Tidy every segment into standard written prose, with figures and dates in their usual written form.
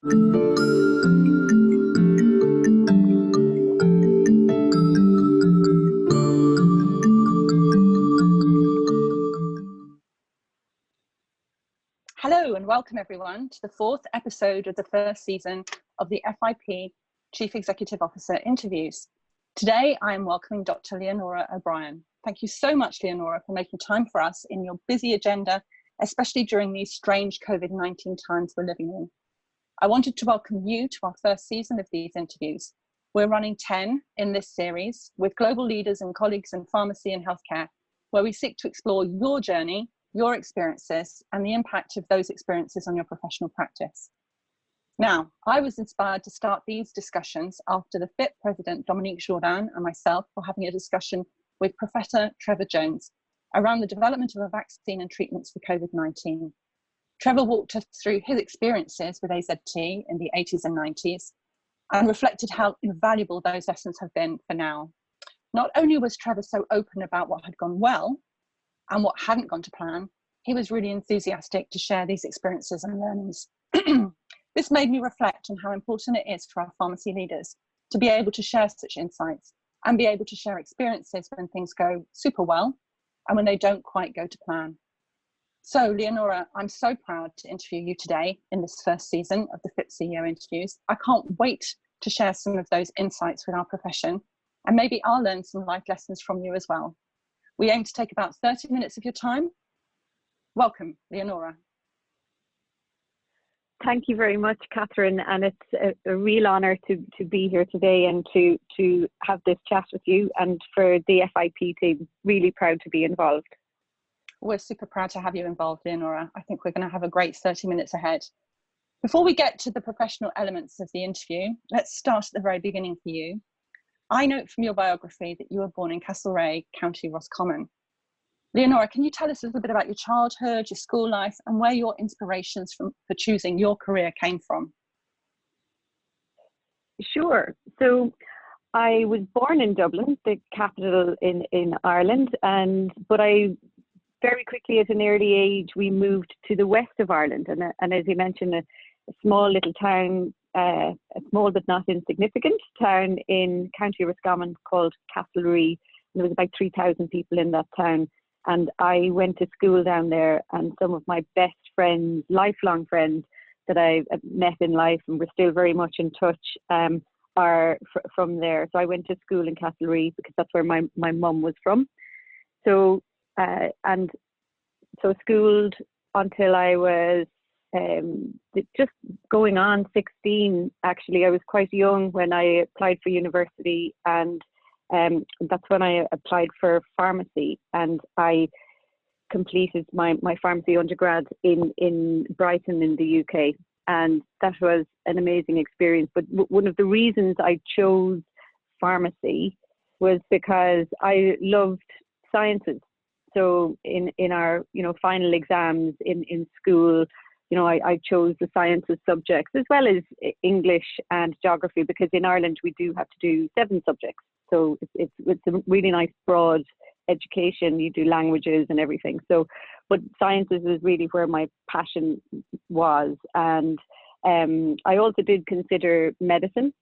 Hello and welcome everyone to the fourth episode of the first season of the FIP Chief Executive Officer interviews. Today I am welcoming Dr. Leonora O'Brien. Thank you so much, Leonora, for making time for us in your busy agenda, especially during these strange COVID-19 times we're living in. I wanted to welcome you to our first season of these interviews. We're running 10 in this series with global leaders and colleagues in pharmacy and healthcare, where we seek to explore your journey, your experiences, and the impact of those experiences on your professional practice. Now, I was inspired to start these discussions after the FIP President Dominique Jourdain and myself were having a discussion with Professor Trevor Jones around the development of a vaccine and treatments for COVID-19. Trevor walked us through his experiences with AZT in the 80s and 90s and reflected how invaluable those lessons have been for now. Not only was Trevor so open about what had gone well and what hadn't gone to plan, he was really enthusiastic to share these experiences and learnings. This made me reflect on how important it is for our pharmacy leaders to be able to share such insights and be able to share experiences when things go super well and when they don't quite go to plan. So, Leonora, I'm so proud to interview you today in this first season of the FIP CEO interviews. I can't wait to share some of those insights with our profession, and maybe I'll learn some life lessons from you as well. We aim to take about 30 minutes of your time. Welcome, Leonora. Thank you very much, Catherine, and it's a real honour to be here today and to have this chat with you, and for the FIP team, really proud to be involved. We're super proud to have you involved, Leonora. I think we're going to have a great 30 minutes ahead. Before we get to the professional elements of the interview, let's start at the very beginning for you. I note from your biography that you were born in Castlereagh, County Roscommon. Leonora, can you tell us a little bit about your childhood, your school life, and where your inspirations for choosing your career came from? Sure. So I was born in Dublin, the capital in Ireland, but I very quickly at an early age we moved to the west of Ireland, and as you mentioned, a small little town, a small but not insignificant town in County Roscommon called Castlereagh. There was about 3,000 people in that town. And I went to school down there, and some of my best friends, lifelong friends that I met in life and we're still very much in touch, are from there. So I went to school in Castlereagh because that's where my mum was from. So schooled until I was just going on 16. Actually, I was quite young when I applied for university, and that's when I applied for pharmacy, and I completed my pharmacy undergrad in Brighton in the UK, and that was an amazing experience. But one of the reasons I chose pharmacy was because I loved sciences. So in our final exams in school, I chose the sciences subjects as well as English and geography, because in Ireland we do have to do 7 subjects. So it's a really nice broad education. You do languages and everything. So, but sciences is really where my passion was. And I also did consider medicine.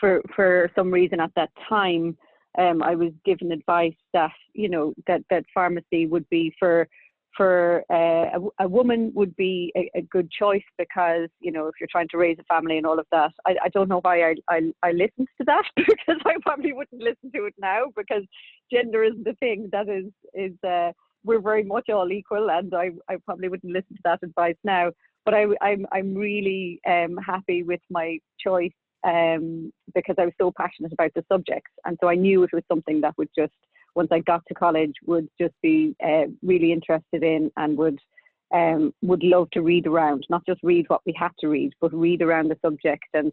For some reason at that time, I was given advice that that pharmacy would be for a woman would be a good choice, because if you're trying to raise a family and all of that. I don't know why I listened to that, because I probably wouldn't listen to it now, because gender isn't a thing. That is we're very much all equal, and I probably wouldn't listen to that advice now. But I'm really happy with my choice, because I was so passionate about the subjects, and so I knew it was something that would just, once I got to college, would just be really interested in, and would love to read around, not just read what we had to read, but read around the subject and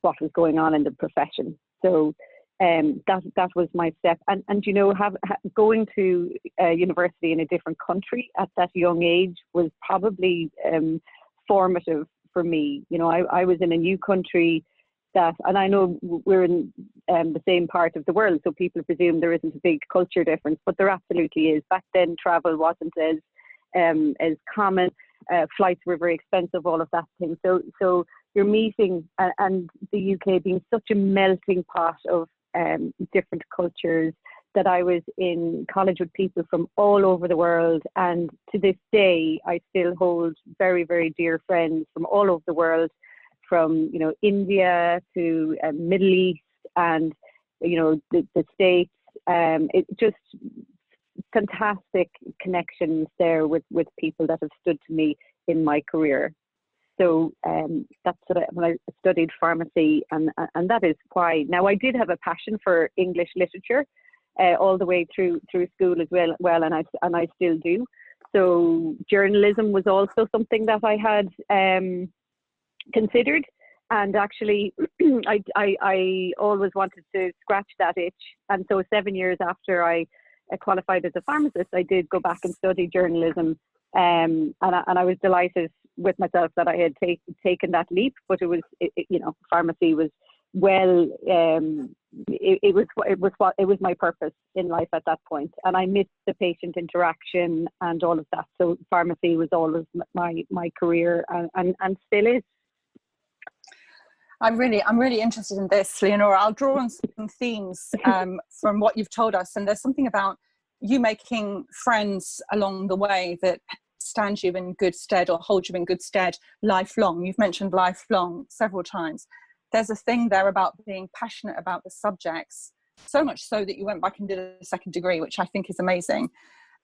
what was going on in the profession. So that was my step. And going to university in a different country at that young age was probably formative for me. I was in a new country. And I know we're in the same part of the world, so people presume there isn't a big culture difference, but there absolutely is. Back then, travel wasn't as common. flights were very expensive, all of that thing. So you're meeting, and the UK being such a melting pot of different cultures, that I was in college with people from all over the world, and to this day I still hold very, very dear friends from all over the world, from India to Middle East, and the States. It just fantastic connections there with people that have stood to me in my career. So that's when I studied pharmacy, and that is why. Now, I did have a passion for English literature all the way through school as well, and I still do. So journalism was also something that I had considered, and actually I always wanted to scratch that itch. And so 7 years after I qualified as a pharmacist, I did go back and study journalism, and I was delighted with myself that I had taken that leap. But it was pharmacy was it was my purpose in life at that point, and I missed the patient interaction and all of that. So pharmacy was always my career, and still is. I'm really interested in this, Leonora. I'll draw on some themes from what you've told us, and there's something about you making friends along the way that stand you in good stead, or hold you in good stead lifelong. You've mentioned lifelong several times. There's a thing there about being passionate about the subjects, so much so that you went back and did a second degree, which I think is amazing.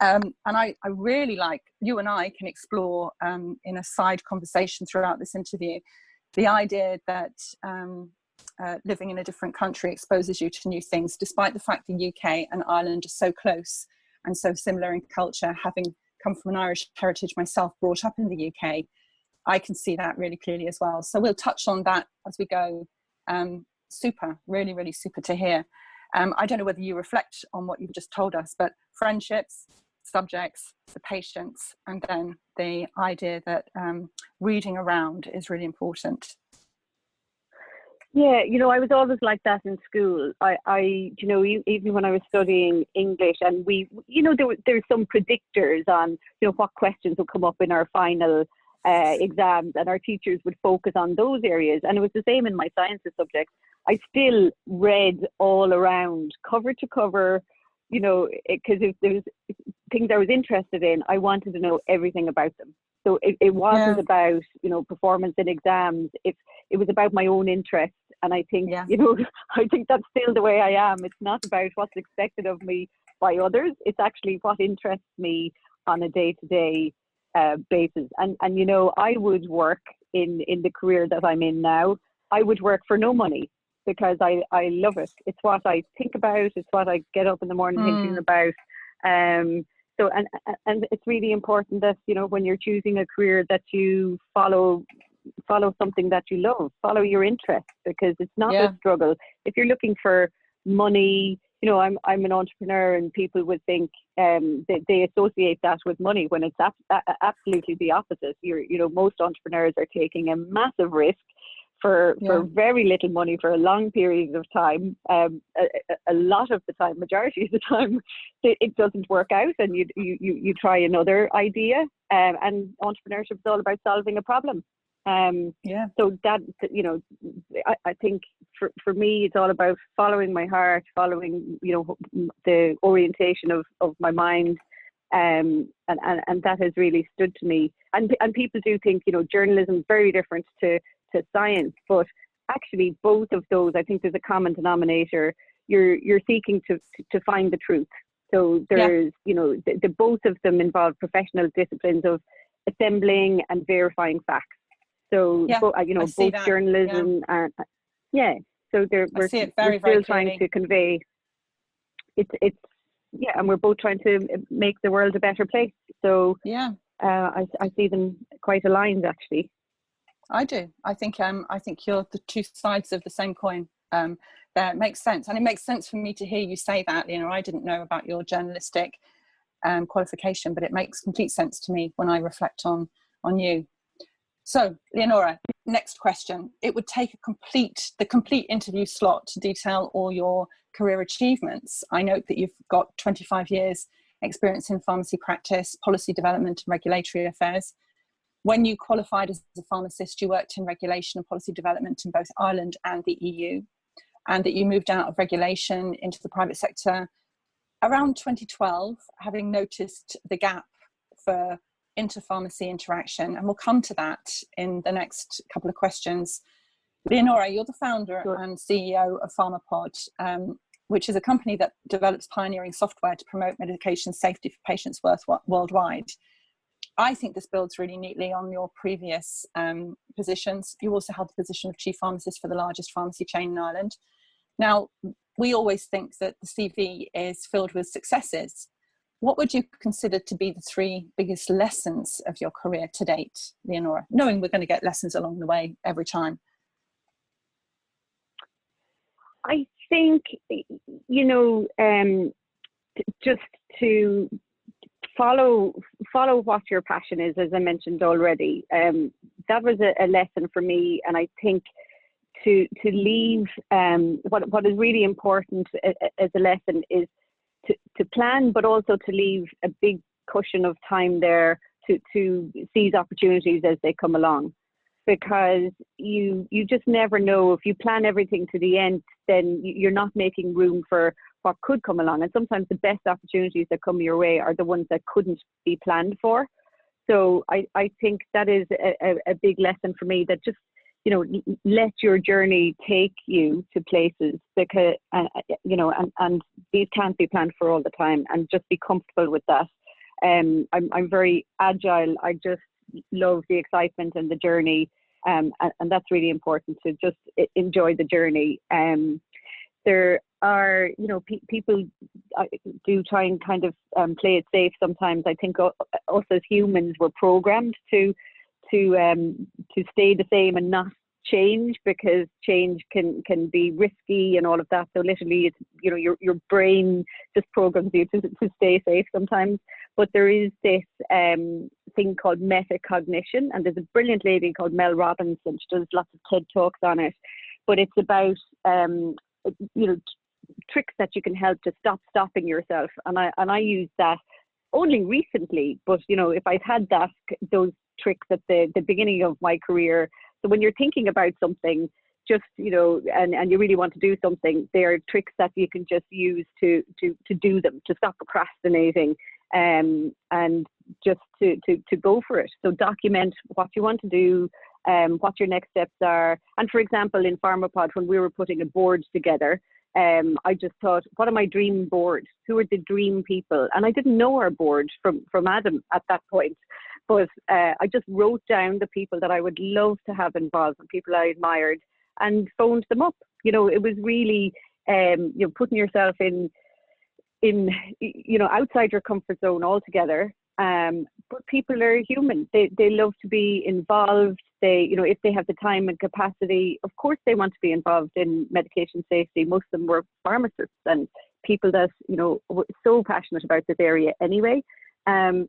And I really like, you and I can explore in a side conversation throughout this interview, the idea that living in a different country exposes you to new things, despite the fact the UK and Ireland are so close and so similar in culture. Having come from an Irish heritage myself, brought up in the UK, I can see that really clearly as well. So we'll touch on that as we go. Super, really, really super to hear. I don't know whether you reflect on what you've just told us, but friendships, subjects, the patients, and then the idea that reading around is really important. Yeah, I was always like that in school. I even when I was studying English, and there's some predictors on, what questions will come up in our final exams, and our teachers would focus on those areas. And it was the same in my sciences subjects. I still read all around, cover to cover, because if there's things I was interested in, I wanted to know everything about them. So it wasn't about, performance in exams. It was about my own interest. And I think, I think that's still the way I am. It's not about what's expected of me by others. It's actually what interests me on a day-to-day basis. And I would work in the career that I'm in now. I would work for no money, because I love it. It's what I think about. It's what I get up in the morning thinking about. So and it's really important that, when you're choosing a career, that you follow something that you love, follow your interest, because it's not a struggle. If you're looking for money, I'm an entrepreneur, and people would think they associate that with money, when it's absolutely the opposite. Most entrepreneurs are taking a massive risk for very little money for a long period of time. A lot of the time, majority of the time, it doesn't work out, and you try another idea. And entrepreneurship is all about solving a problem. So that, I think for me, it's all about following my heart, following, the orientation of my mind. And that has really stood to me. And people do think, journalism is very different to science, but actually both of those, I think there's a common denominator. You're seeking to find the truth. So there's, the both of them involve professional disciplines of assembling and verifying facts. So, both journalism and so we're still trying to convey. It's and we're both trying to make the world a better place. So I see them quite aligned, actually. I do. I think you're the two sides of the same coin. That makes sense, and it makes sense for me to hear you say that. I didn't know about your journalistic qualification, but it makes complete sense to me when I reflect on you. So, Leonora, next question. It would take the complete interview slot to detail all your career achievements. I note that you've got 25 years experience in pharmacy practice, policy development and regulatory affairs. When you qualified as a pharmacist, you worked in regulation and policy development in both Ireland and the EU, and that you moved out of regulation into the private sector around 2012, having noticed the gap for inter-pharmacy interaction. And we'll come to that in the next couple of questions. Leonora, you're the founder and CEO of Pharmapod, which is a company that develops pioneering software to promote medication safety for patients worldwide. I think this builds really neatly on your previous positions. You also held the position of Chief Pharmacist for the largest pharmacy chain in Ireland. Now, we always think that the CV is filled with successes. What would you consider to be the 3 biggest lessons of your career to date, Leonora, knowing we're going to get lessons along the way every time? I think, just to follow what your passion is, as I mentioned already. That was a lesson for me, and I think to leave what is really important as a lesson is to plan, but also to leave a big cushion of time there to seize opportunities as they come along, because you just never know. If you plan everything to the end, then you're not making room for what could come along. And sometimes the best opportunities that come your way are the ones that couldn't be planned for. So I think that is a big lesson for me, that just, let your journey take you to places, because, and these can't be planned for all the time, and just be comfortable with that. I'm very agile. I just love the excitement and the journey. And that's really important, to just enjoy the journey. There are, people do try and kind of play it safe sometimes. I think us as humans were programmed to stay the same and not change, because change can be risky and all of that. So literally, it's, your brain just programs you to stay safe sometimes. But there is this thing called metacognition, and there's a brilliant lady called Mel Robbins, and she does lots of TED Talks on it. But it's about tricks that you can help to stop stopping yourself. And I use that only recently, but if I've had those tricks at the beginning of my career. So when you're thinking about something, just, and you really want to do something, there are tricks that you can just use to do them, to stop procrastinating, and just to go for it. So document what you want to do, what your next steps are. And for example, in Pharmapod, when we were putting a board together, I just thought, what are my dream board? Who are the dream people? And I didn't know our board from Adam at that point. But I just wrote down the people that I would love to have involved, and people I admired, and phoned them up. It was really, putting yourself in outside your comfort zone altogether. But people are human. They love to be involved. They, if they have the time and capacity, of course they want to be involved in medication safety. Most of them were pharmacists and people that, were so passionate about this area anyway. And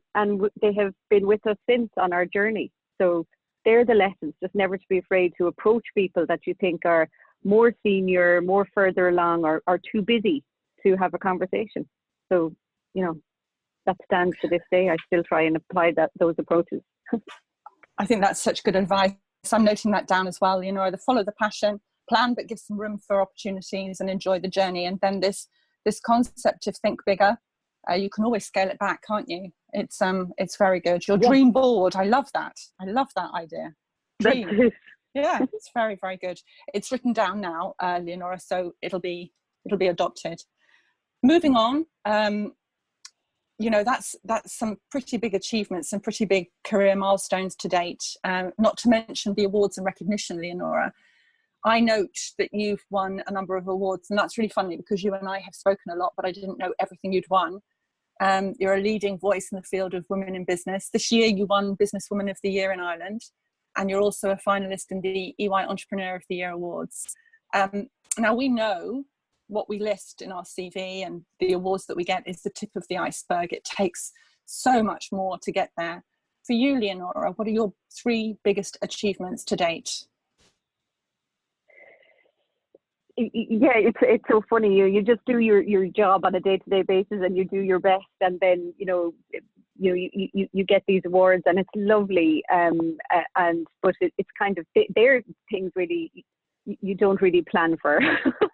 they have been with us since on our journey. So they're the lessons, just never to be afraid to approach people that you think are more senior, more further along, or too busy to have a conversation. So, that stands to this day. I still try and apply those approaches. I think that's such good advice. I'm noting that down as well. Either follow the passion, plan, but give some room for opportunities, and enjoy the journey. And then this concept of think bigger, you can always scale it back, can't you? It's very good. Your dream board, I love that. I love that idea. Dream. Yeah, it's very, very good. It's written down now, Leonora, so it'll be adopted. Moving on, that's some pretty big achievements and pretty big career milestones to date, not to mention the awards and recognition, Leonora. I note that you've won a number of awards, and that's really funny because you and I have spoken a lot, but I didn't know everything you'd won. You're a leading voice in the field of women in business. This year you won Businesswoman of the Year in Ireland, and you're also a finalist in the EY Entrepreneur of the Year Awards. Now we know what we list in our CV and the awards that we get is the tip of the iceberg. It takes so much more to get there. For you, Leonora, what are your 3 biggest achievements to date? Yeah, it's so funny. You just do your job on a day-to-day basis, and you do your best, and then you get these awards, and it's lovely. But it's kind of, they're things really you don't really plan for,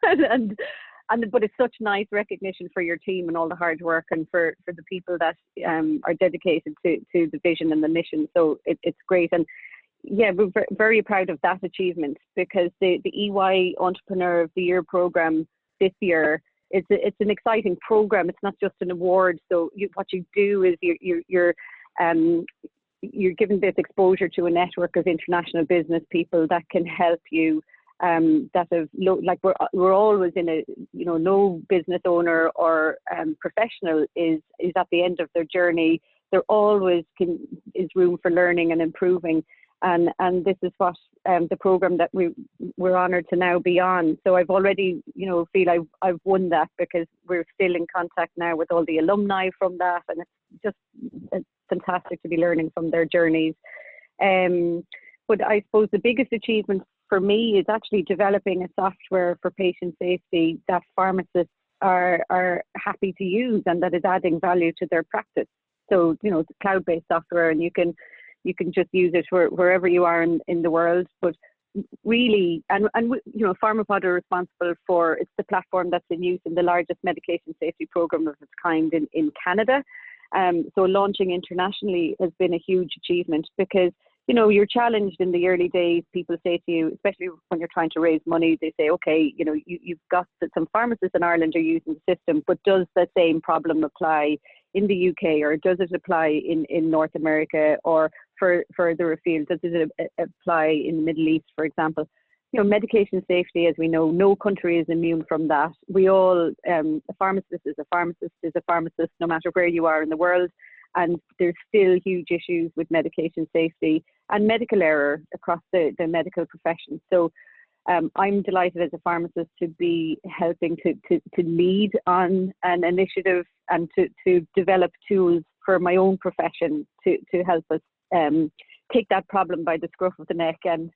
but it's such nice recognition for your team and all the hard work, and for the people that are dedicated to the vision and the mission. So it's great. And yeah, we're very proud of that achievement, because the EY Entrepreneur of the Year program this year, it's an exciting program. It's not just an award. So what you do is you're given this exposure to a network of international business people that can help you. That have like we're always in a, no business owner or professional is at the end of their journey. There always is room for learning and improving. And this is what the program that we're honoured to now be on. So I've already, feel I've won that, because we're still in contact now with all the alumni from that, and it's fantastic to be learning from their journeys. But I suppose the biggest achievement for me is actually developing a software for patient safety that pharmacists are happy to use, and that is adding value to their practice. So, it's a cloud-based software, and you can just use it wherever you are in the world. But really, and Pharmapod are responsible for, it's the platform that's in use in the largest medication safety program of its kind in Canada. So launching internationally has been a huge achievement, because you're challenged in the early days. People say to you, especially when you're trying to raise money, they say, okay, you've got some pharmacists in Ireland are using the system, but does the same problem apply in the UK, or does it apply in North America, or further afield? Does it apply in the Middle East, for example? Medication safety, as we know, no country is immune from that. We all, a pharmacist is a pharmacist, no matter where you are in the world. And there's still huge issues with medication safety and medical error across the medical profession. So I'm delighted as a pharmacist to be helping to lead on an initiative, and to develop tools for my own profession to help us take that problem by the scruff of the neck and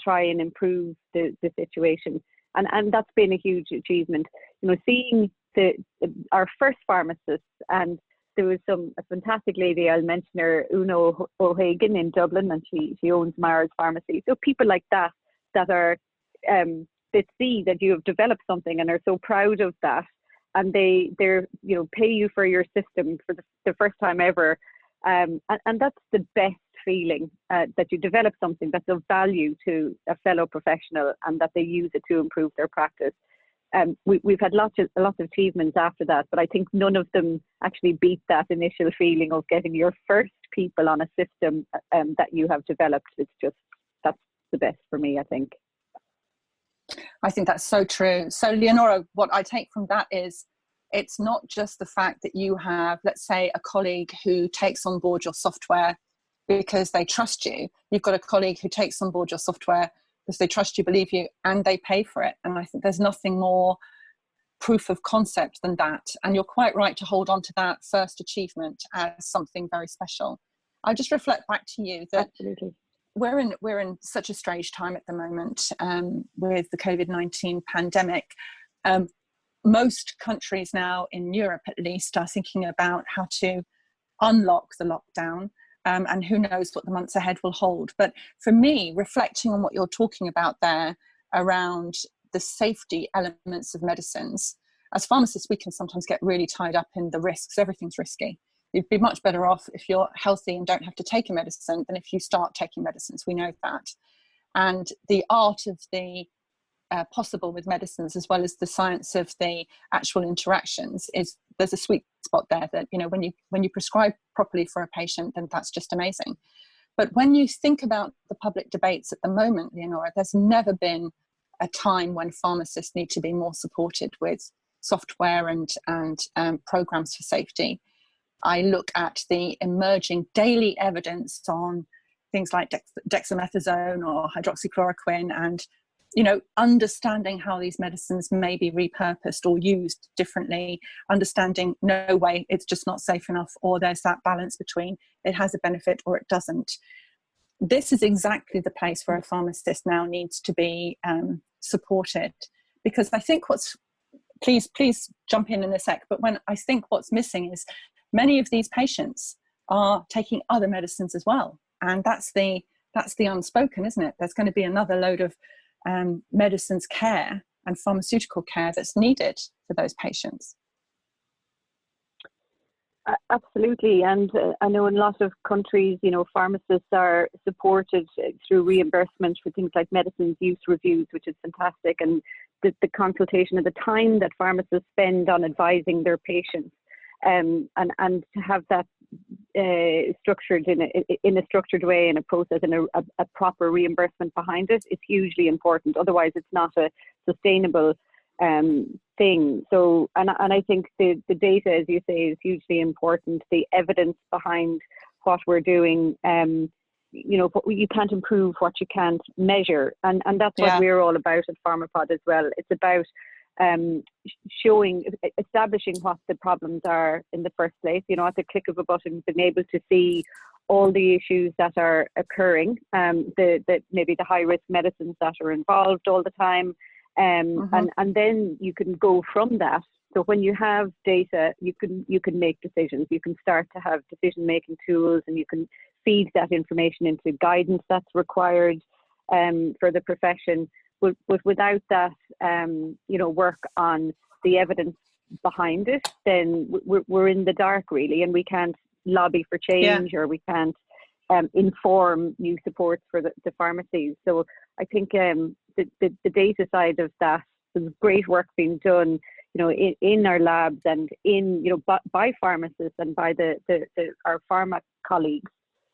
try and improve the situation. And that's been a huge achievement. Seeing our first pharmacist, and there was a fantastic lady, I'll mention her, Una O'Hagan in Dublin, and she owns Mara's Pharmacy. So people like that are, that see that you have developed something and are so proud of that, and they're pay you for your system for the first time ever. And that's the best feeling, that you develop something that's of value to a fellow professional, and that they use it to improve their practice. We've had lots of achievements after that, but I think none of them actually beat that initial feeling of getting your first people on a system that you have developed. That's the best for me, I think. I think that's so true. So Leonora, what I take from that is, it's not just the fact that you have, let's say, a colleague who takes on board your software because they trust you. You've got a colleague who takes on board your software because they trust you, believe you, and they pay for it. And I think there's nothing more proof of concept than that. And you're quite right to hold on to that first achievement as something very special. I just reflect back to you that Absolutely. We're in such a strange time at the moment with the COVID-19 pandemic. Most countries now, in Europe at least, are thinking about how to unlock the lockdown. And who knows what the months ahead will hold. But for me, reflecting on what you're talking about there around the safety elements of medicines, as pharmacists, we can sometimes get really tied up in the risks. Everything's risky. You'd be much better off if you're healthy and don't have to take a medicine than if you start taking medicines. We know that. And the art of the possible with medicines, as well as the science of the actual interactions, is there's a sweet spot there that, when you prescribe properly for a patient, then that's just amazing. But when you think about the public debates at the moment, Leonora, there's never been a time when pharmacists need to be more supported with software and programs for safety. I look at the emerging daily evidence on things like dexamethasone or hydroxychloroquine, and understanding how these medicines may be repurposed or used differently, understanding no way, it's just not safe enough, or there's that balance between it has a benefit or it doesn't. This is exactly the place where a pharmacist now needs to be supported, because I think please jump in a sec, but when I think what's missing is many of these patients are taking other medicines as well. And that's the unspoken, isn't it? There's going to be another load of medicines care and pharmaceutical care that's needed for those patients. Absolutely, and I know in a lot of countries, pharmacists are supported through reimbursement for things like medicines use reviews, which is fantastic, and the consultation and the time that pharmacists spend on advising their patients, and to have that structured in a structured way, in a process, and a proper reimbursement behind it is hugely important. Otherwise, it's not a sustainable thing. So, and I think the data, as you say, is hugely important. The evidence behind what we're doing, you can't improve what you can't measure, and that's what we're all about at Pharmapod as well. It's about establishing what the problems are in the first place. At the click of a button, being able to see all the issues that are occurring, maybe the high risk medicines that are involved all the time. And then you can go from that. So when you have data, you can make decisions. You can start to have decision-making tools, and you can feed that information into guidance that's required for the profession. But without that, work on the evidence behind it, then we're in the dark really, and we can't lobby for change, or we can't inform new supports for the pharmacies. So I think the data side of that, there's great work being done, in our labs and by pharmacists and by our pharma colleagues.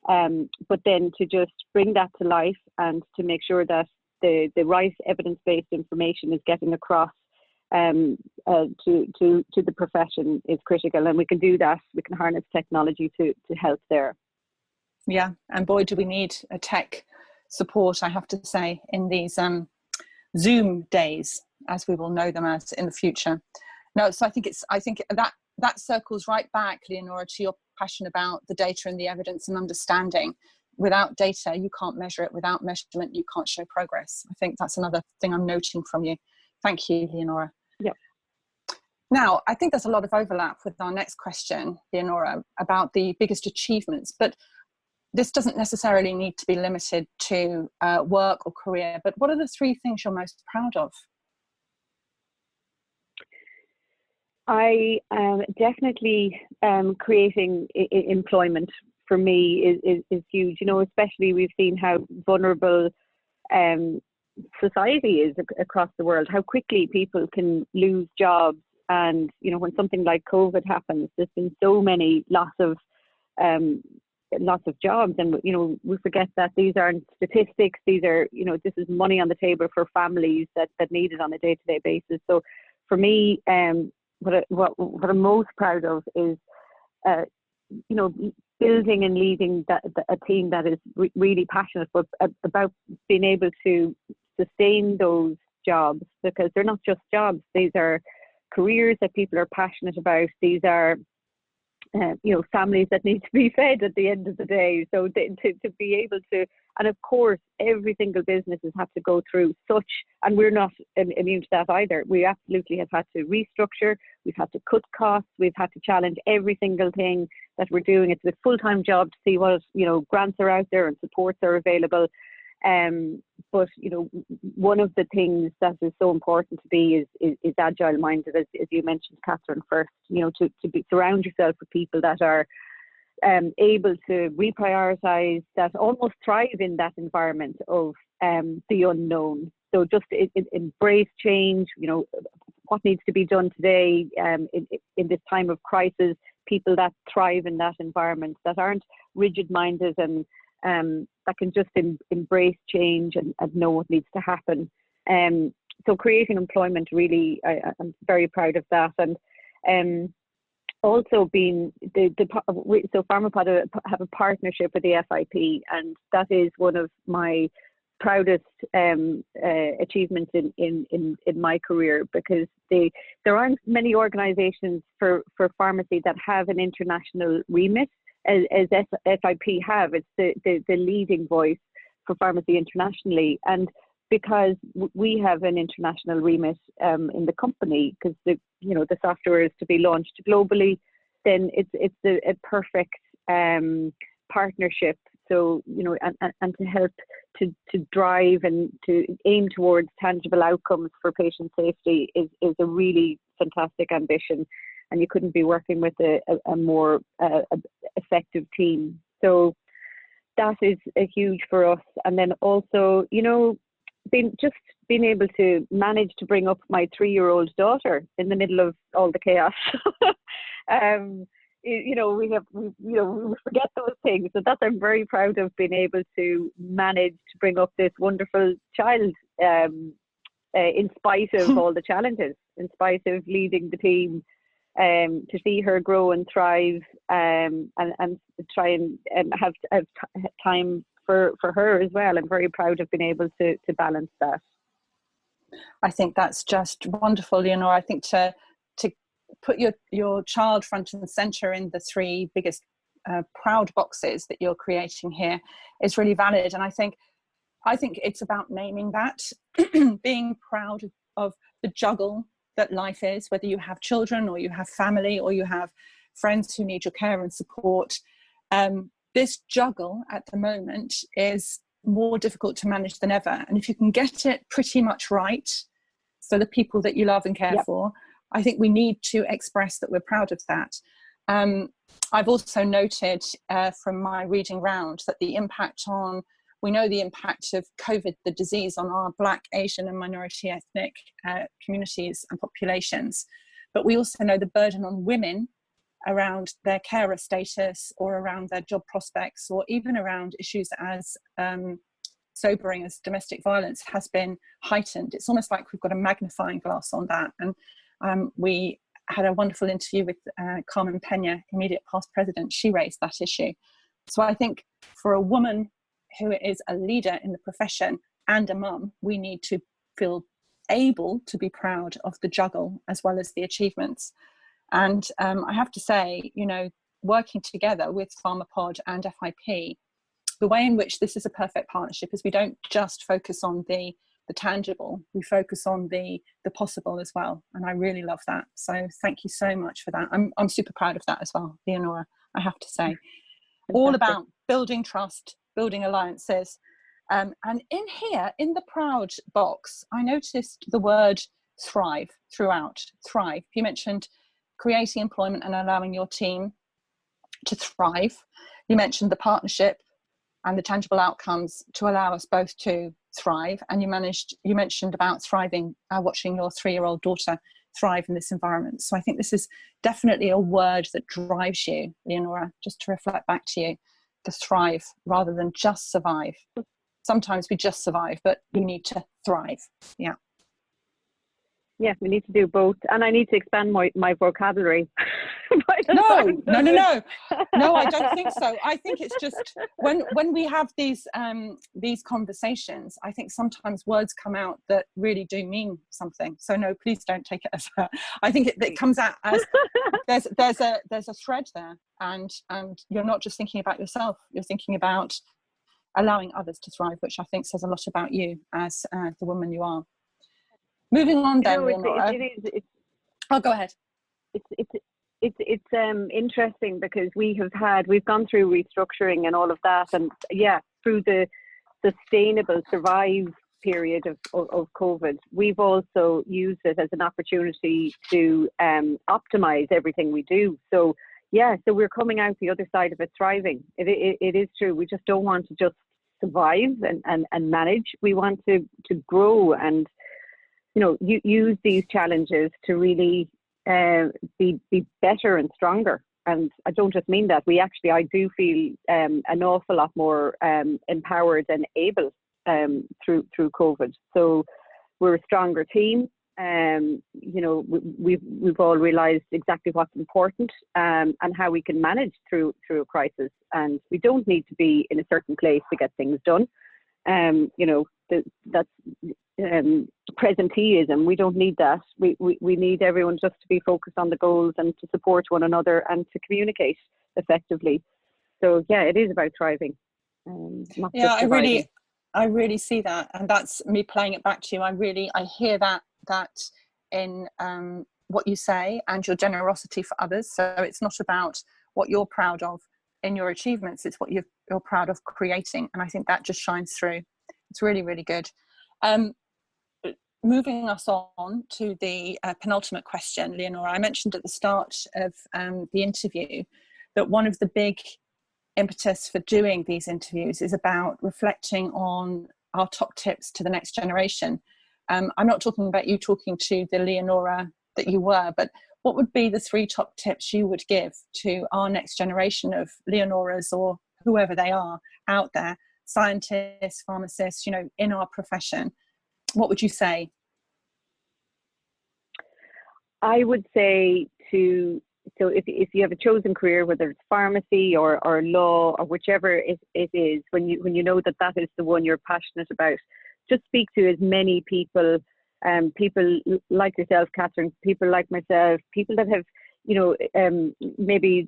But then to just bring that to life and to make sure that the right evidence-based information is getting across to the profession is critical, and we can do that. We can harness technology to help there. Yeah, and boy, do we need a tech support, I have to say, in these Zoom days, as we will know them as in the future. No, so I think that circles right back, Leonora, to your passion about the data and the evidence and understanding. Without data, you can't measure it. Without measurement, you can't show progress. I think that's another thing I'm noting from you. Thank you, Leonora. Yep. Now, I think there's a lot of overlap with our next question, Leonora, about the biggest achievements, but this doesn't necessarily need to be limited to work or career, but what are the 3 things you're most proud of? I definitely creating employment for me is huge, especially we've seen how vulnerable society is across the world, how quickly people can lose jobs. And, when something like COVID happens, there's been so many lots of jobs, and we forget that these aren't statistics. These are, this is money on the table for families that need it on a day-to-day basis. So for me, what I'm most proud of is building and leading a team that is really passionate about being able to sustain those jobs, because they're not just jobs. These are careers that people are passionate about. These are families that need to be fed at the end of the day. So to be able to, and of course, every single business has had to go through such, and we're not immune to that either. We absolutely have had to restructure. We've had to cut costs. We've had to challenge every single thing that we're doing. It's a full-time job to see what, grants are out there and supports are available. But one of the things that is so important to be is agile minded, as you mentioned, Catherine, first. To surround yourself with people that are able to reprioritize, that almost thrive in that environment of the unknown. So just embrace change. What needs to be done today in this time of crisis. People that thrive in that environment, that aren't rigid minded, and that can just embrace change and know what needs to happen. So creating employment, really, I'm very proud of that. And also being so Pharmapod have a partnership with the FIP, and that is one of my proudest achievements in my career, because there aren't many organisations for pharmacy that have an international remit as FIP have. It's the leading voice for pharmacy internationally, and because we have an international remit in the company, because the software is to be launched globally, then it's a perfect partnership. So, you know, and to help to drive and to aim towards tangible outcomes for patient safety is a really fantastic ambition. And you couldn't be working with a more effective team. So that is a huge for us. And then also, you know, being able to manage to bring up my 3-year-old daughter in the middle of all the chaos. You know, we forget those things. So I'm very proud of being able to manage to bring up this wonderful child in spite of all the challenges, in spite of leading the team, to see her grow and thrive, and try and have time for her as well. I'm very proud of being able to balance that. I think that's just wonderful, Leonora. I think to put your child front and center in the 3 biggest proud boxes that you're creating here is really valid. And I think it's about naming that, being proud of the juggle that life is, whether you have children or you have family or you have friends who need your care and support. This juggle at the moment is more difficult to manage than ever. And if you can get it pretty much right for the people that you love and care for, I think we need to express that we're proud of that. I've also noted from my reading round that we know the impact of COVID, the disease, on our Black, Asian and minority ethnic communities and populations. But we also know the burden on women around their carer status or around their job prospects, or even around issues as sobering as domestic violence has been heightened. It's almost like we've got a magnifying glass on that. And we had a wonderful interview with Carmen Pena, immediate past president. She raised that issue. So I think for a woman who is a leader in the profession and a mum, we need to feel able to be proud of the juggle as well as the achievements. And I have to say, you know, working together with Pharmapod and FIP, the way in which this is a perfect partnership is we don't just focus on the tangible, we focus on the possible as well. And I really love that. So thank you so much for that. I'm super proud of that as well, Leonora, I have to say. All about building trust, building alliances. And in here, in the proud box, I noticed the word thrive throughout. Thrive. You mentioned creating employment and allowing your team to thrive. You mentioned the partnership and the tangible outcomes to allow us both to thrive. And you mentioned about thriving, watching your 3-year-old daughter thrive in this environment. So I think this is definitely a word that drives you, Leonora, just to reflect back to you, to thrive rather than just survive. Sometimes we just survive, but we need to thrive. Yeah. Yeah, we need to do both. And I need to expand my vocabulary. No, I don't think so. I think it's just when we have these conversations, I think sometimes words come out that really do mean something. So no, please don't take it as that. I think it comes out as there's a thread there, and you're not just thinking about yourself, you're thinking about allowing others to thrive, which I think says a lot about you as the woman you are. Moving on then, Leonora. Oh, go ahead. It's interesting because we've gone through restructuring and all of that, and through the sustainable survive period of COVID, we've also used it as an opportunity to optimize everything we do. So we're coming out the other side of it thriving. It is true. We just don't want to just survive and manage. We want to grow and, you know, use these challenges to really be better and stronger. And I don't just mean that. I do feel an awful lot more empowered and able through COVID. So we're a stronger team. You know, we've all realised exactly what's important and how we can manage through a crisis. And we don't need to be in a certain place to get things done. You know, that's presenteeism. We don't need that. We need everyone just to be focused on the goals and to support one another and to communicate effectively. So it is about thriving. I really see that, and that's me playing it back to you. I hear that in what you say and your generosity for others. So it's not about what you're proud of, in your achievements. It's what you're proud of creating. And I think that just shines through. It's really, really good. Moving us on to the penultimate question, Leonora, I mentioned at the start of the interview that one of the big impetus for doing these interviews is about reflecting on our top tips to the next generation. I'm not talking about you talking to the Leonora that you were, but what would be the 3 top tips you would give to our next generation of Leonoras, or whoever they are out there, scientists, pharmacists, in our profession? What would you say? I would say so if you have a chosen career, whether it's pharmacy or law or whichever it is, when you know that is the one you're passionate about, just speak to as many people, people like yourself, Catherine, people like myself, people that have, maybe,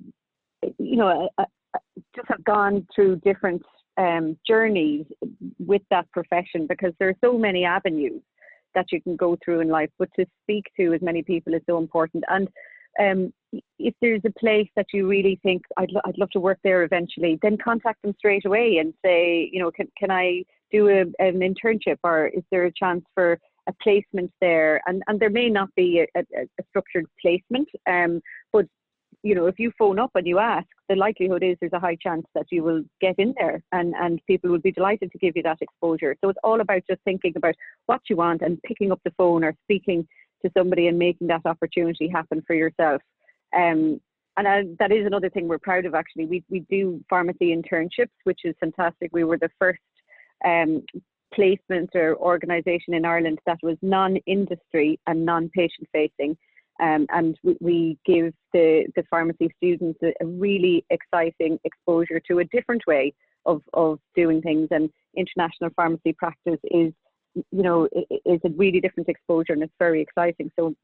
just have gone through different journeys with that profession, because there are so many avenues that you can go through in life. But to speak to as many people is so important. And if there's a place that you really think I'd love to work there eventually, then contact them straight away and say, can I do an internship, or is there a chance for a placement there? And there may not be a structured placement, but if you phone up and you ask, the likelihood is there's a high chance that you will get in there, and people will be delighted to give you that exposure. So it's all about just thinking about what you want and picking up the phone or speaking to somebody and making that opportunity happen for yourself. That is another thing we're proud of, actually. We do pharmacy internships, which is fantastic. We were the first placement or organisation in Ireland that was non-industry and non-patient facing. And we give the pharmacy students a really exciting exposure to a different way of doing things. And international pharmacy practice is a really different exposure, and it's very exciting. So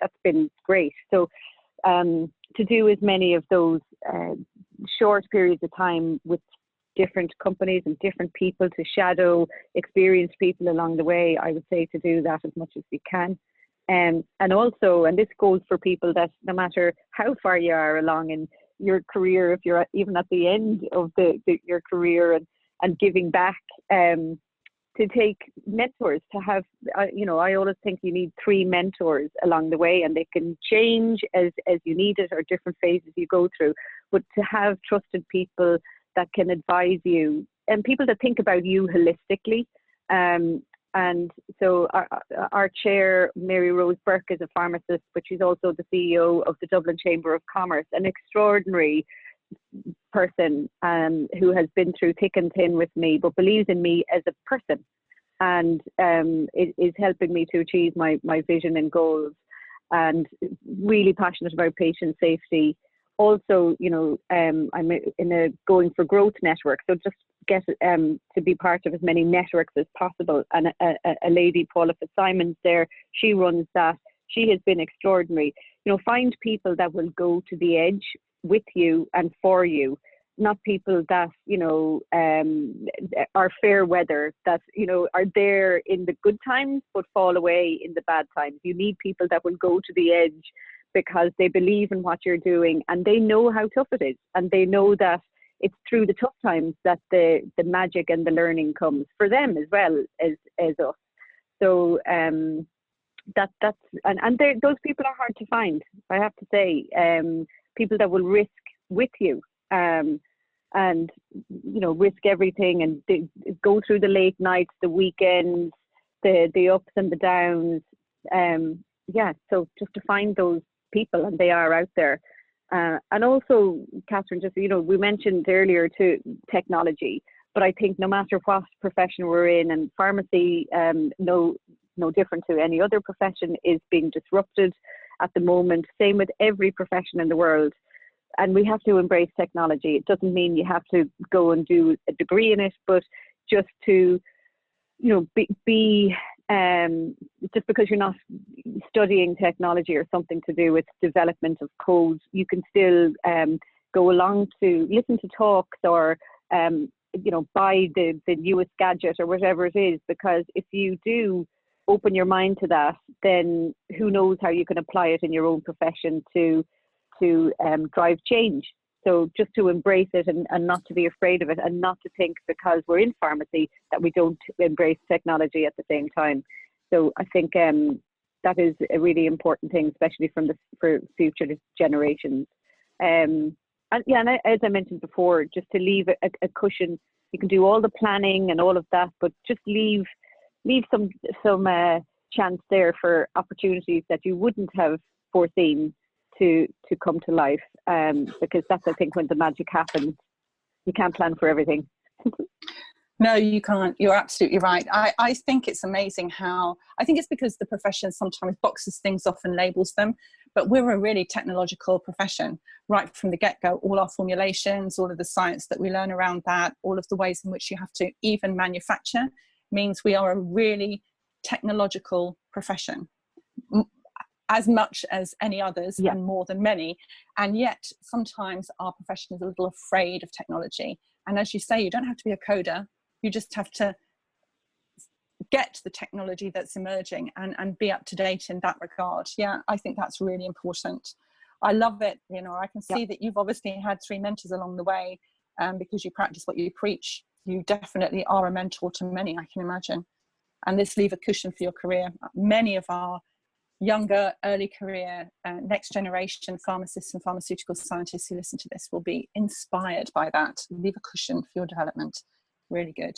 that's been great. So to do as many of those short periods of time with different companies and different people, to shadow experienced people along the way, I would say to do that as much as we can. And also, and this goes for people that no matter how far you are along in your career, if you're even at the end of your career and giving back, to take mentors, to have, I always think you need 3 mentors along the way, and they can change as you need it, or different phases you go through. But to have trusted people that can advise you, and people that think about you holistically. And so our chair, Mary Rose Burke, is a pharmacist, but she's also the CEO of the Dublin Chamber of Commerce, an extraordinary person who has been through thick and thin with me, but believes in me as a person, and is helping me to achieve my vision and goals, and really passionate about patient safety. Also, I'm in a Going for Growth network, so just get to be part of as many networks as possible. And a lady, Paula Fitzsimons, there, she runs that. She has been extraordinary. Find people that will go to the edge with you and for you, not people that are fair weather, that are there in the good times but fall away in the bad times. You need people that will go to the edge because they believe in what you're doing, and they know how tough it is, and they know that it's through the tough times that the magic and the learning comes for them as well as us. So that's those people are hard to find, I have to say. People that will risk with you, and risk everything, and go through the late nights, the weekends, the ups and the downs. So just to find those people, and they are out there. And also, Catherine, just we mentioned earlier to technology, but I think no matter what profession we're in, and pharmacy, no different to any other profession, is being disrupted at the moment. Same with every profession in the world. And we have to embrace technology. It doesn't mean you have to go and do a degree in it, but just to, be just because you're not studying technology or something to do with development of code, you can still go along to listen to talks, or buy the newest gadget or whatever it is, because if you do open your mind to that, then who knows how you can apply it in your own profession to drive change. So just to embrace it and not to be afraid of it, and not to think because we're in pharmacy that we don't embrace technology at the same time. So I think that is a really important thing, especially for future generations. And as I mentioned before, just to leave a cushion. You can do all the planning and all of that, but just leave some chance there for opportunities that you wouldn't have foreseen to come to life, because that's, I think, when the magic happens. You can't plan for everything. No, you can't. You're absolutely right. I think it's amazing how, I think it's because the profession sometimes boxes things off and labels them, but we're a really technological profession right from the get-go. All our formulations, all of the science that we learn around that, all of the ways in which you have to even manufacture means we are a really technological profession, as much as any others, and more than many. And yet sometimes our profession is a little afraid of technology. And as you say, you don't have to be a coder. You just have to get the technology that's emerging and be up to date in that regard. Yeah, I think that's really important. I love it, Leonora. I can see that you've obviously had 3 mentors along the way, because you practice what you preach. You definitely are a mentor to many, I can imagine. And this leave a cushion for your career. Many of our younger, early career, next generation pharmacists and pharmaceutical scientists who listen to this will be inspired by that. Leave a cushion for your development. Really good.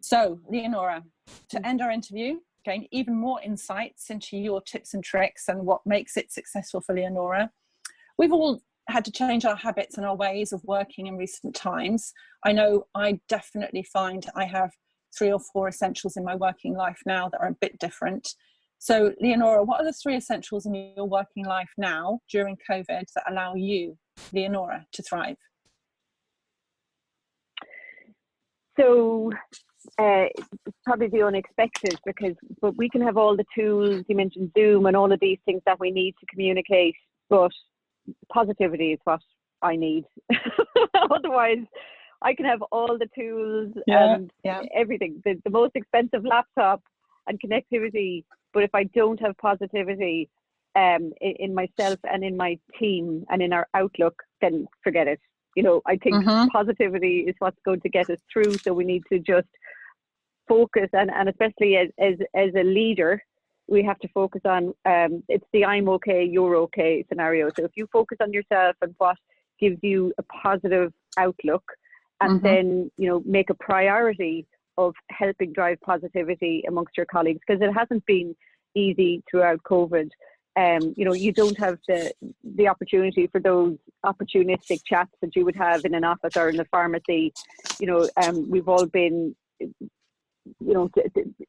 So, Leonora, to end our interview, gain even more insights into your tips and tricks and what makes it successful for Leonora. We've all had to change our habits and our ways of working in recent times. I know I definitely find I have 3 or 4 essentials in my working life now that are a bit different. So, Leonora, what are the 3 essentials in your working life now during COVID that allow you, Leonora, to thrive? So probably the unexpected, but we can have all the tools. You mentioned Zoom and all of these things that we need to communicate, but positivity is what I need. Otherwise, I can have all the tools and everything, the most expensive laptop and connectivity, but if I don't have positivity in myself and in my team and in our outlook, then forget it. You know, I think positivity is what's going to get us through. So we need to just focus, and especially as a leader, we have to focus on it's the I'm okay, you're okay scenario. So if you focus on yourself and what gives you a positive outlook, and then, you know, make a priority of helping drive positivity amongst your colleagues, because it hasn't been easy throughout COVID. You know, you don't have the opportunity for those opportunistic chats that you would have in an office or in the pharmacy. You know, we've all been, you know,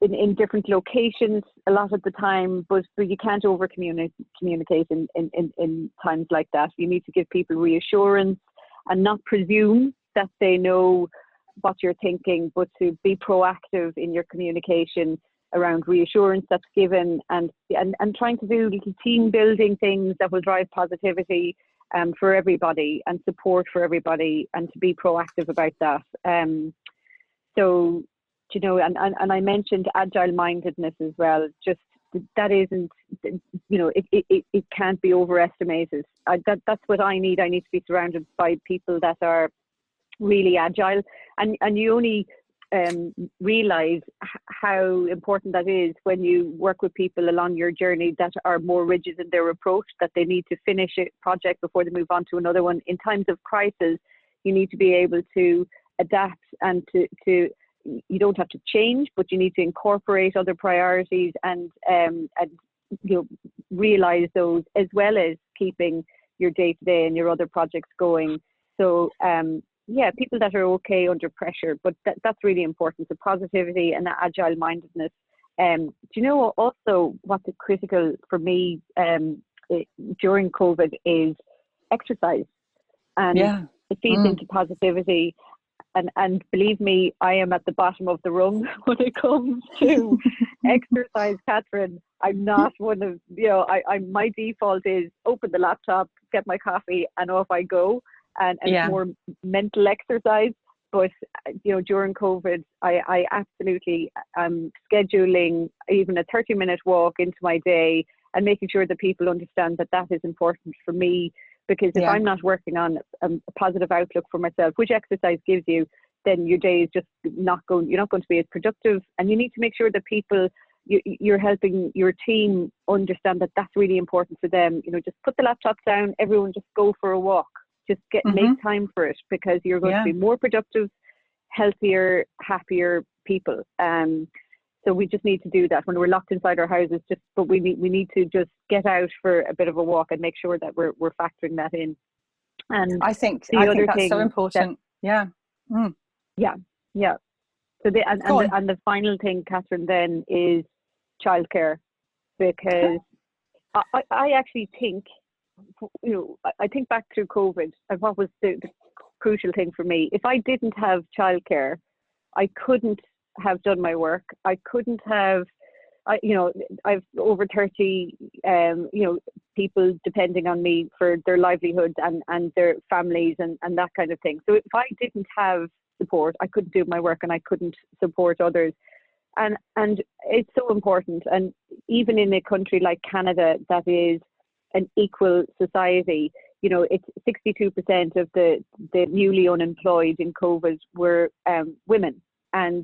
in different locations a lot of the time, but you can't over communicate in times like that. You need to give people reassurance and not presume that they know what you're thinking, but to be proactive in your communication around reassurance that's given, and trying to do little team building things that will drive positivity for everybody and support for everybody, and to be proactive about that. So, you know, and I mentioned agile mindedness as well. Just that isn't, you know, it can't be overestimated. That's what I need. I need to be surrounded by people that are really agile, and you only realize how important that is when you work with people along your journey that are more rigid in their approach, that they need to finish a project before they move on to another one. In times of crisis, you need to be able to adapt, and to you don't have to change, but you need to incorporate other priorities and you know, realize those, as well as keeping your day-to-day and your other projects going. So yeah, people that are okay under pressure, but that's really important. So positivity and agile mindedness. Do you know also what's critical for me during COVID is exercise, and it feeds into positivity. And believe me, I am at the bottom of the rung when it comes to exercise, Catherine. I'm not one of, you know, my default is open the laptop, get my coffee, and off I go. And it's more mental exercise. But, you know, during COVID, I absolutely am scheduling even a 30-minute walk into my day, and making sure that people understand that that is important for me, because if I'm not working on a positive outlook for myself, which exercise gives you, then your day is just you're not going to be as productive. And you need to make sure that you're helping your team understand that that's really important for them. Just put the laptop down, everyone just go for a walk, just make time for it, because you're going to be more productive, healthier, happier people. So we just need to do that when we're locked inside our houses. But we need to just get out for a bit of a walk and make sure that we're factoring that in. And I think that's so important. Yeah. So the final thing, Catherine, then is childcare, because I actually think, I think back through COVID and what was the crucial thing for me. If I didn't have childcare, I couldn't have done my work. I couldn't have, I've over 30, people depending on me for their livelihoods and their families and that kind of thing. So if I didn't have support, I couldn't do my work and I couldn't support others. And it's so important. And even in a country like Canada, that is an equal society, it's 62% of the newly unemployed in COVID were women. And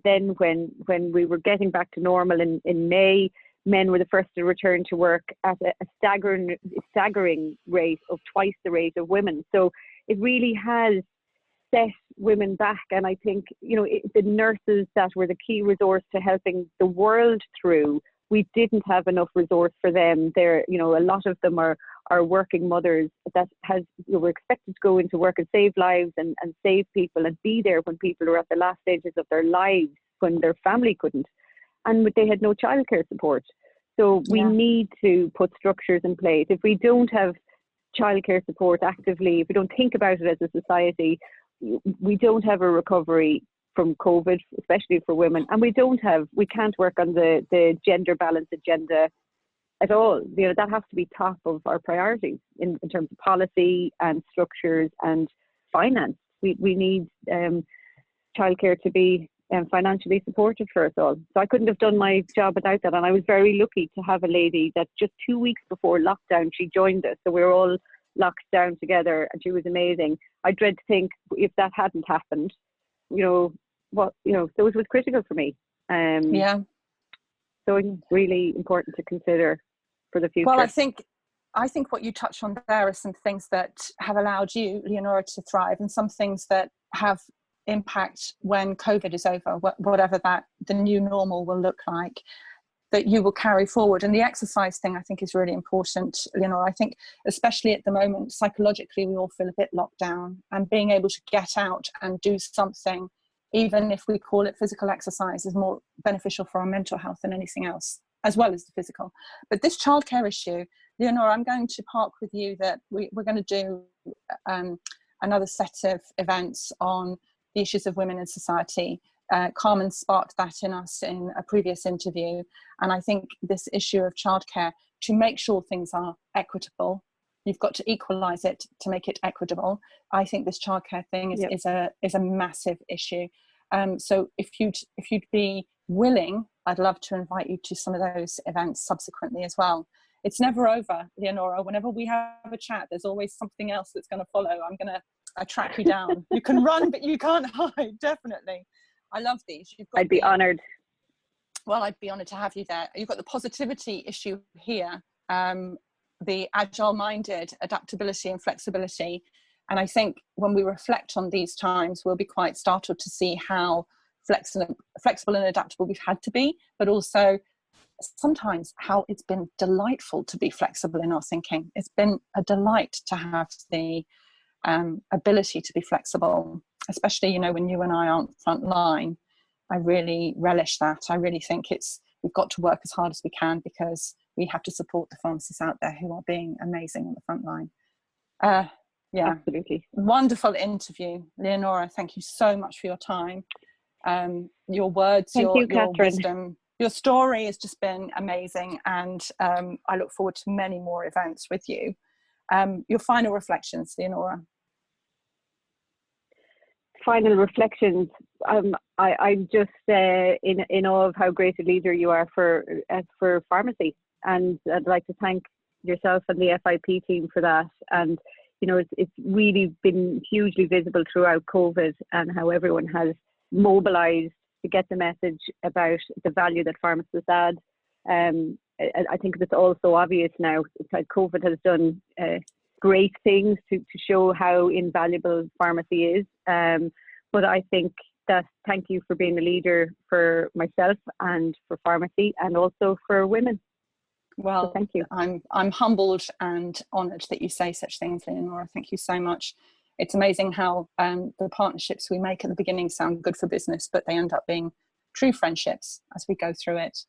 then when we were getting back to normal in May, men were the first to return to work at a staggering rate of twice the rate of women. So it really has set women back. And I think, the nurses that were the key resource to helping the world through, we didn't have enough resource for them. A lot of them are working mothers that were expected to go into work and save lives and save people and be there when people are at the last stages of their lives, when their family couldn't. And they had no childcare support. So we need to put structures in place. If we don't have childcare support actively, if we don't think about it as a society, we don't have a recovery from COVID, especially for women. And we can't work on the gender balance agenda at all. That has to be top of our priorities in terms of policy and structures and finance. We need childcare to be financially supported for us all. So I couldn't have done my job without that. And I was very lucky to have a lady that just 2 weeks before lockdown, she joined us. So we were all locked down together and she was amazing. I dread to think if that hadn't happened, so it was critical for me. So it's really important to consider for the future. Well, I think what you touch on there are some things that have allowed you, Leonora, to thrive, and some things that have impact when COVID is over, whatever the new normal will look like, that you will carry forward. And the exercise thing, I think, is really important, Leonora. I think especially at the moment, psychologically, we all feel a bit locked down, and being able to get out and do something, even if we call it physical exercise, is more beneficial for our mental health than anything else, as well as the physical. But this childcare issue, Leonora, I'm going to park with you that we're going to do another set of events on the issues of women in society. Carmen sparked that in us in a previous interview. And I think this issue of childcare, to make sure things are equitable, you've got to equalise it to make it equitable. I think this childcare thing is a massive issue. So if you'd be willing, I'd love to invite you to some of those events subsequently as well. It's never over, Leonora. Whenever we have a chat, there's always something else that's going to follow. I track you down. You can run, but you can't hide. Definitely. I love these. I'd be honoured. Well, I'd be honoured to have you there. You've got the positivity issue here, the agile-minded adaptability and flexibility. And I think when we reflect on these times, we'll be quite startled to see how flexible and adaptable we've had to be, but also sometimes how it's been delightful to be flexible in our thinking. It's been a delight to have the ability to be flexible, especially, when you and I aren't front line. I really relish that. I really think we've got to work as hard as we can, because we have to support the pharmacists out there who are being amazing on the front line. Absolutely. Wonderful interview, Leonora. Thank you so much for your time. Your words, your wisdom, your story has just been amazing. And I look forward to many more events with you. Your final reflections, Leonora. Final reflections. I'm just in awe of how great a leader you are for pharmacy, and I'd like to thank yourself and the FIP team for that. And, you know, it's really been hugely visible throughout COVID and how everyone has mobilised to get the message about the value that pharmacists add. I think it's also obvious now that COVID has done great things to show how invaluable pharmacy is. But I think that thank you for being a leader for myself and for pharmacy and also for women. Well, so thank you. I'm humbled and honoured that you say such things, Leonora. Thank you so much. It's amazing how the partnerships we make at the beginning sound good for business, but they end up being true friendships as we go through it.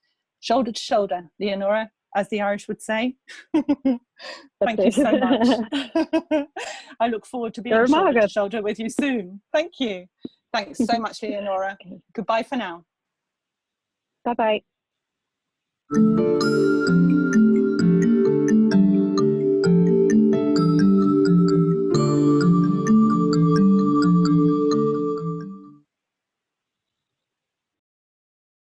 Shoulder to shoulder, Leonora, as the Irish would say. Thank you so much. I look forward to being shoulder to shoulder with you soon. Thank you. Thanks so much, Leonora. Goodbye for now. Bye-bye.